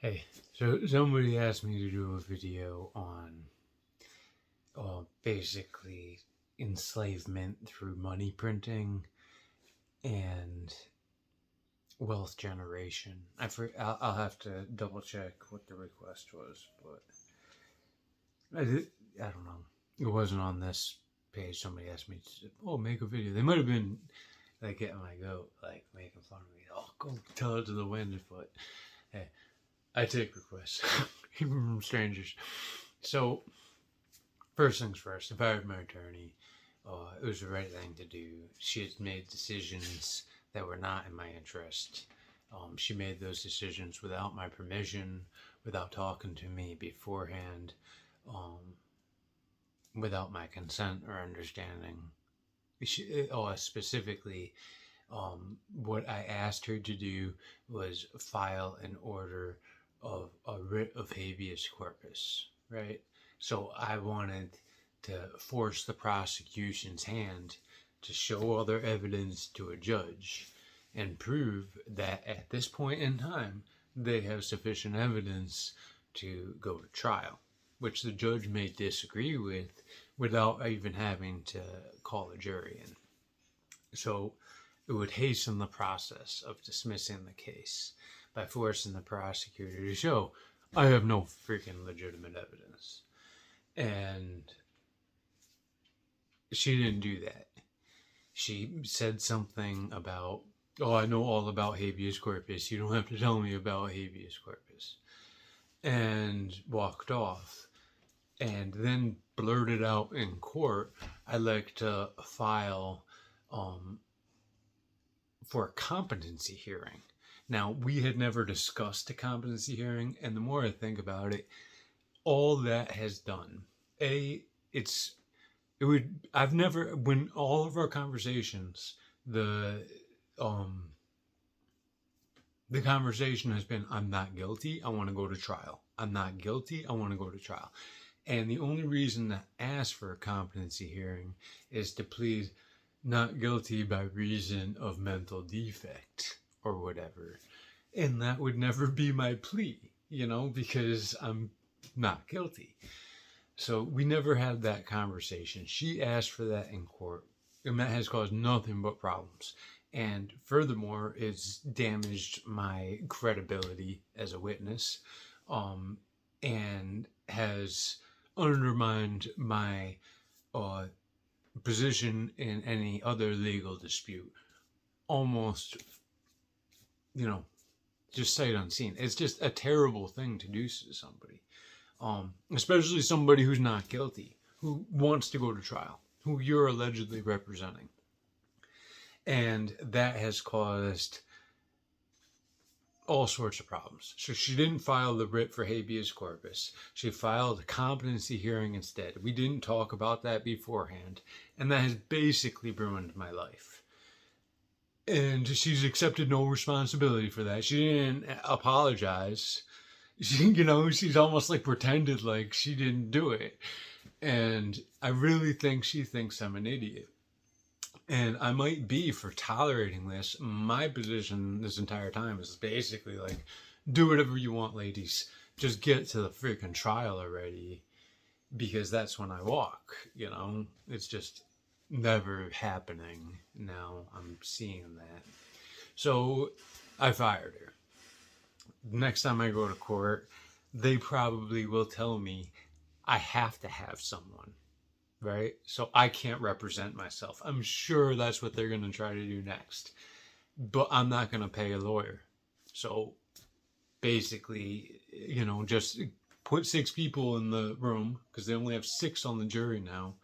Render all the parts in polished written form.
Hey, so somebody asked me to do a video on basically enslavement through money printing and wealth generation. I'll have to double check what the request was, but I don't know. It wasn't on this page. Somebody asked me to make a video. They might have been like getting my goat, like making fun of me. Oh, go tell it to the wind, but hey, I take requests, even from strangers. So, first things first, I fired my attorney. It was the right thing to do. She had made decisions that were not in my interest. She made those decisions without my permission, without talking to me beforehand, um, without my consent or understanding. Specifically, what I asked her to do was file an order of a writ of habeas corpus, right? So I wanted to force the prosecution's hand to show other evidence to a judge and prove that at this point in time they have sufficient evidence to go to trial, which the judge may disagree with without even having to call a jury in. So it would hasten the process of dismissing the case by forcing the prosecutor to show I have no freaking legitimate evidence. And she didn't do that. She said something about, oh, I know all about habeas corpus. You don't have to tell me about habeas corpus. And walked off. And then blurted out in court, I'd like to file for a competency hearing. Now, we had never discussed a competency hearing, and the more I think about it, all that has done, I've never, when all of our conversations, the conversation has been, I'm not guilty, I want to go to trial. I'm not guilty, I want to go to trial. And the only reason to ask for a competency hearing is to plead not guilty by reason of mental defect or whatever. And that would never be my plea, because I'm not guilty. So we never had that conversation. She asked for that in court, and that has caused nothing but problems. And furthermore, it's damaged my credibility as a witness, and has undermined my position in any other legal dispute. Almost, just sight unseen. It's just a terrible thing to do to somebody, especially somebody who's not guilty, who wants to go to trial, who you're allegedly representing. And that has caused all sorts of problems. So she didn't file the writ for habeas corpus. She filed a competency hearing instead. We didn't talk about that beforehand, and that has basically ruined my life. And she's accepted no responsibility for that. She didn't apologize. She's almost like pretended like she didn't do it. And I really think she thinks I'm an idiot. And I might be for tolerating this. My position this entire time is basically like, do whatever you want, ladies. Just get to the freaking trial already. Because that's when I walk, It's just never happening. Now I'm seeing that. So I fired her. Next time I go to court, they probably will tell me I have to have someone. Right? So I can't represent myself. I'm sure that's what they're going to try to do next. But I'm not going to pay a lawyer. So basically, just put 6 people in the room, because they only have 6 on the jury now.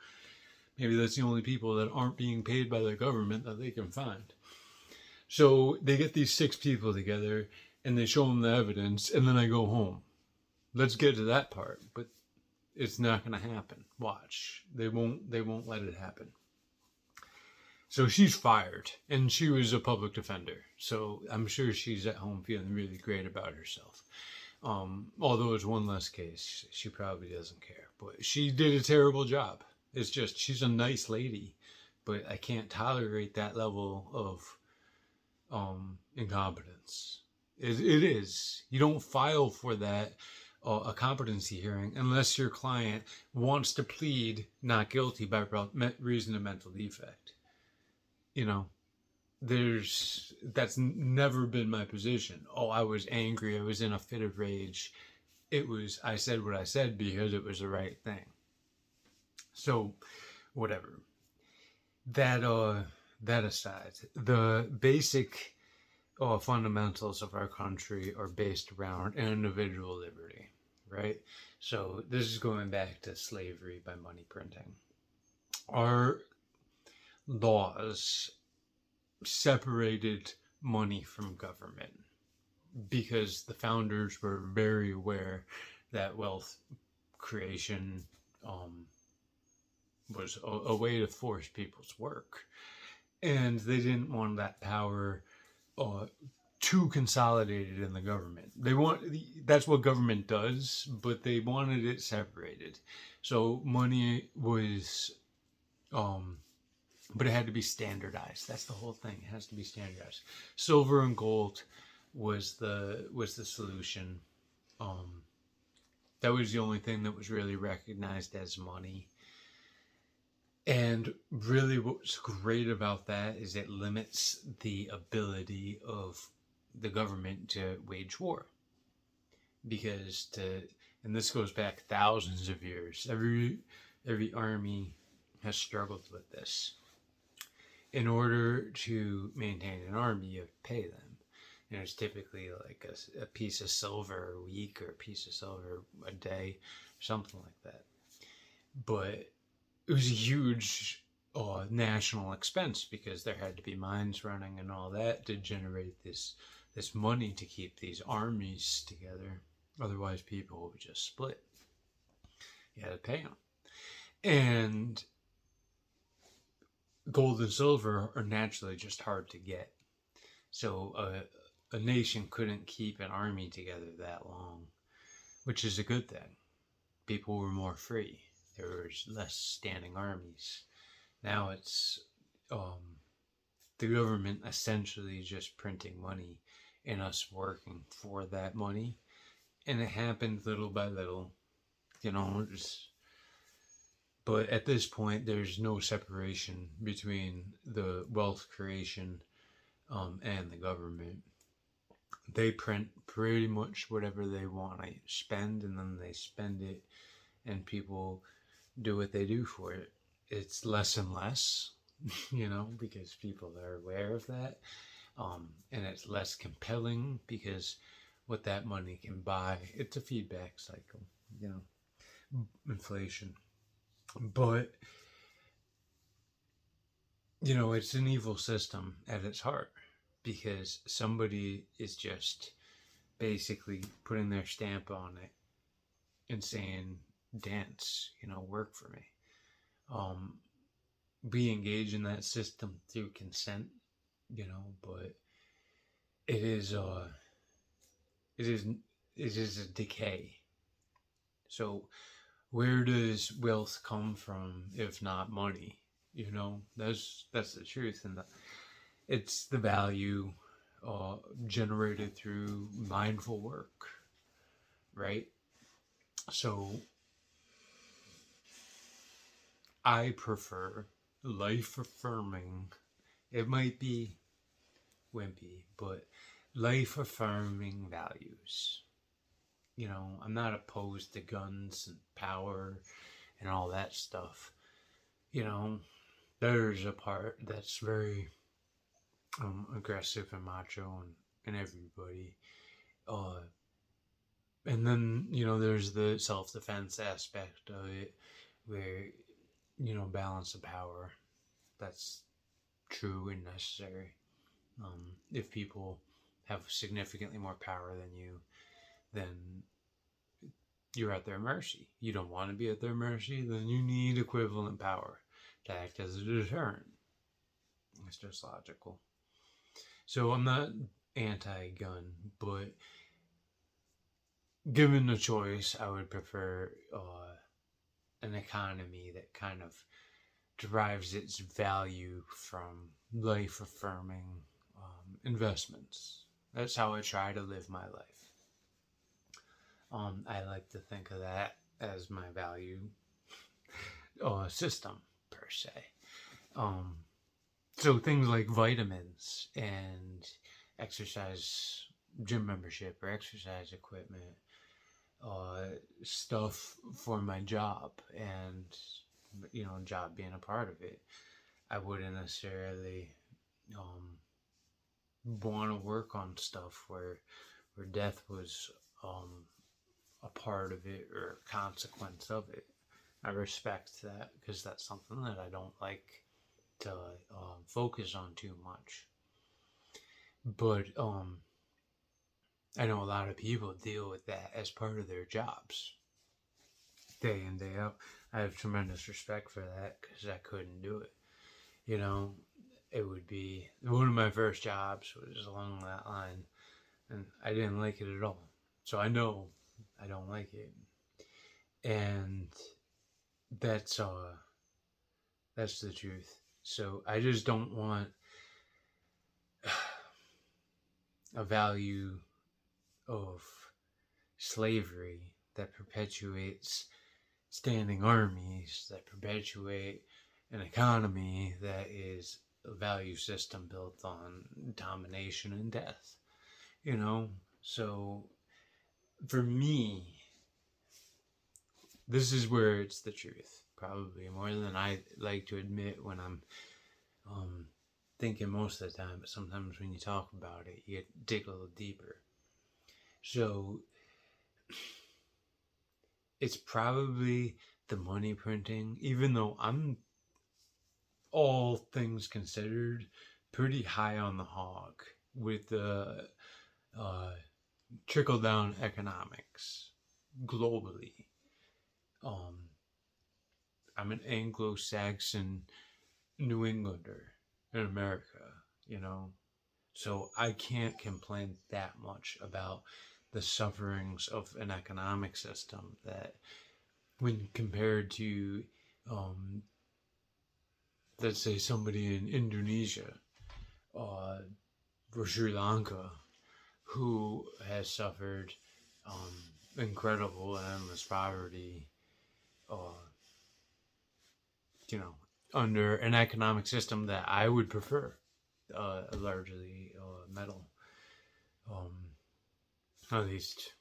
Maybe that's the only people that aren't being paid by the government that they can find. So they get these 6 people together and they show them the evidence, and then I go home. Let's get to that part. But it's not going to happen. Watch. They won't let it happen. So she's fired, and she was a public defender. So I'm sure she's at home feeling really great about herself. Although it's one less case, she probably doesn't care. But she did a terrible job. It's just, she's a nice lady, but I can't tolerate that level of incompetence. It is. You don't file for that a competency hearing unless your client wants to plead not guilty by reason of mental defect. You know, that's never been my position. Oh, I was angry. I was in a fit of rage. I said what I said because it was the right thing. So, whatever. That aside, the basic fundamentals of our country are based around individual liberty, right? So this is going back to slavery by money printing. Our laws separated money from government because the founders were very aware that wealth creation was a way to force people's work. And they didn't want that power too consolidated in the government. That's what government does, but they wanted it separated. So money was, but it had to be standardized. That's the whole thing. It has to be standardized. Silver and gold was the solution. That was the only thing that was really recognized as money. And really what's great about that is it limits the ability of the government to wage war. And this goes back thousands of years, every army has struggled with this. In order to maintain an army, you have to pay them. And it's typically like a piece of silver a week or a piece of silver a day, something like that. But it was a huge national expense because there had to be mines running and all that to generate this money to keep these armies together. Otherwise, people would just split. You had to pay them. And gold and silver are naturally just hard to get. So a nation couldn't keep an army together that long, which is a good thing. People were more free. There was less standing armies. Now it's the government essentially just printing money and us working for that money. And it happened little by little, but at this point, there's no separation between the wealth creation and the government. They print pretty much whatever they want to spend, and then they spend it, and people do what they do for it. It's less and less, because people are aware of that. And it's less compelling because what that money can buy, it's a feedback cycle, inflation. But, it's an evil system at its heart because somebody is just basically putting their stamp on it and saying, dance, work for me. We engage in that system through consent, but it is a decay. So where does wealth come from if not money? That's the truth, and it's the value generated through mindful work, right? So I prefer life affirming. It might be wimpy, but life affirming values. I'm not opposed to guns and power and all that stuff. There's a part that's very aggressive and macho and everybody. And then, there's the self-defense aspect of it where, balance of power. That's true and necessary. If people have significantly more power than you, then you're at their mercy. You don't want to be at their mercy, then you need equivalent power to act as a deterrent. It's just logical. So I'm not anti-gun, but given the choice, I would prefer an economy that kind of derives its value from life-affirming investments. That's how I try to live my life. I like to think of that as my value system per se. Um, so things like vitamins and exercise gym membership or exercise equipment, uh, stuff for my job, and job being a part of it. I wouldn't necessarily um, want to work on stuff where death was um, a part of it or a consequence of it. I respect that because that's something that I don't like to focus on too much. But I know a lot of people deal with that as part of their jobs, day in day out. I have tremendous respect for that because I couldn't do it. You know, it would be one of my first jobs was along that line, and I didn't like it at all. So I know I don't like it, and that's uh that's the truth. So I just don't want a value of slavery that perpetuates standing armies, that perpetuate an economy that is a value system built on domination and death. You know? So for me, this is where it's the truth. Probably more than I like to admit when I'm um, thinking most of the time, but sometimes when you talk about it, you dig a little deeper. So it's probably the money printing, even though I'm, all things considered, pretty high on the hog with the uh, trickle down economics globally. Um, I'm an Anglo Saxon New Englander in America, you know, so I can't complain that much about the sufferings of an economic system that, when compared to, um, let's say, somebody in Indonesia uh, or Sri Lanka who has suffered incredible and endless poverty, uh, you know, under an economic system that I would prefer, largely metal, um, at least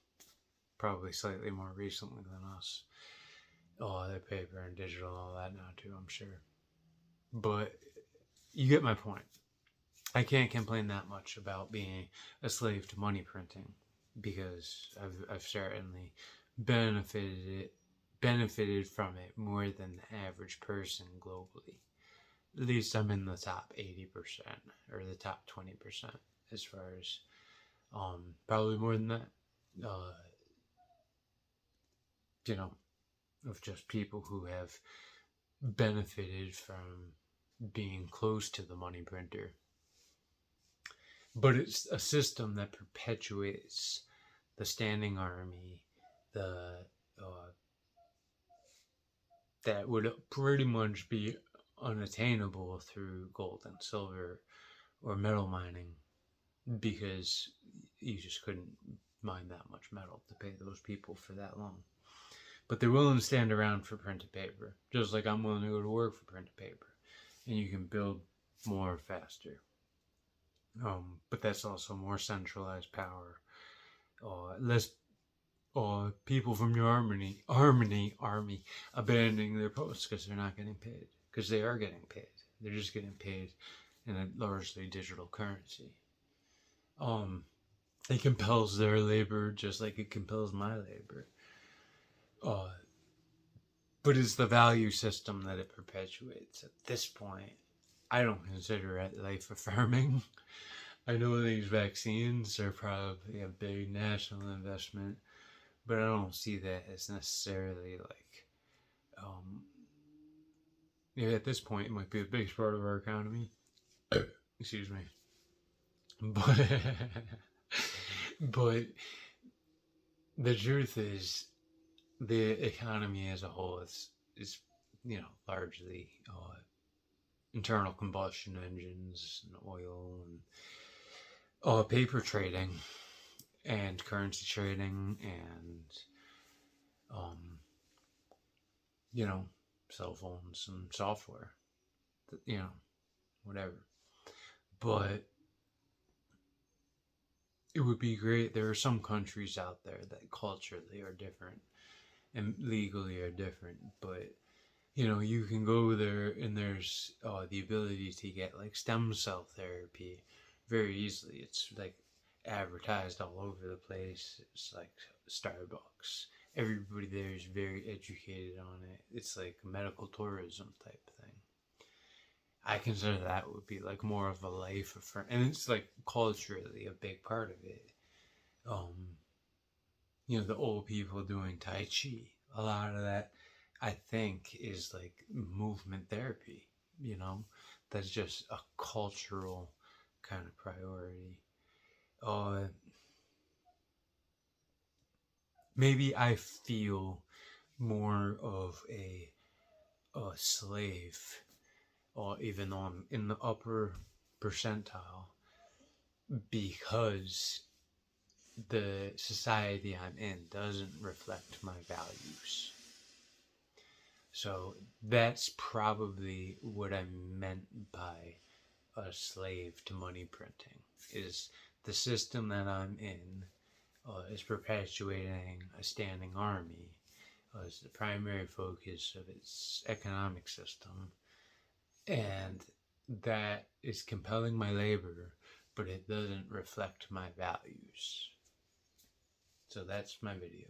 probably slightly more recently than us. They're paper and digital, all that now too, I'm sure. But you get my point. I can't complain that much about being a slave to money printing because I've certainly benefited benefited from it more than the average person globally. At least I'm in the top 80% or the top 20% as far as probably more than that. Uh, you know, of just people who have benefited from being close to the money printer. But it's a system that perpetuates the standing army, the that would pretty much be unattainable through gold and silver or metal mining because you just couldn't mine that much metal to pay those people for that long. But they're willing to stand around for printed paper, just like I'm willing to go to work for printed paper, and you can build more faster. But that's also more centralized power. Less people from your army abandoning their posts because they're not getting paid. Because they are getting paid. They're just getting paid in a largely digital currency. It compels their labor just like it compels my labor. Uh, but it's the value system that it perpetuates. At this point, I don't consider it life affirming. I know these vaccines are probably a big national investment, but I don't see that as necessarily like, um, at this point, it might be the biggest part of our economy. Excuse me, but but the truth is, the economy as a whole is largely internal combustion engines and oil and paper trading and currency trading and um, you know, cell phones and software, you know, whatever. But it would be great. There are some countries out there that culturally are different and legally are different, but you know, you can go there and there's the ability to get like stem cell therapy very easily. It's like advertised all over the place. It's like Starbucks. Everybody there is very educated on it. It's like medical tourism type thing. I consider that would be like more of a life affirm, and it's like culturally a big part of it. Um, you know, the old people doing Tai Chi, a lot of that I think is like movement therapy, you know, that's just a cultural kind of priority. Uh, Maybe I feel more of a slave, or even though I'm in the upper percentile, because the society I'm in doesn't reflect my values. So that's probably what I meant by a slave to money printing. Is the system that I'm in is perpetuating a standing army as the primary focus of its economic system, and that is compelling my labor, but it doesn't reflect my values. So that's my video.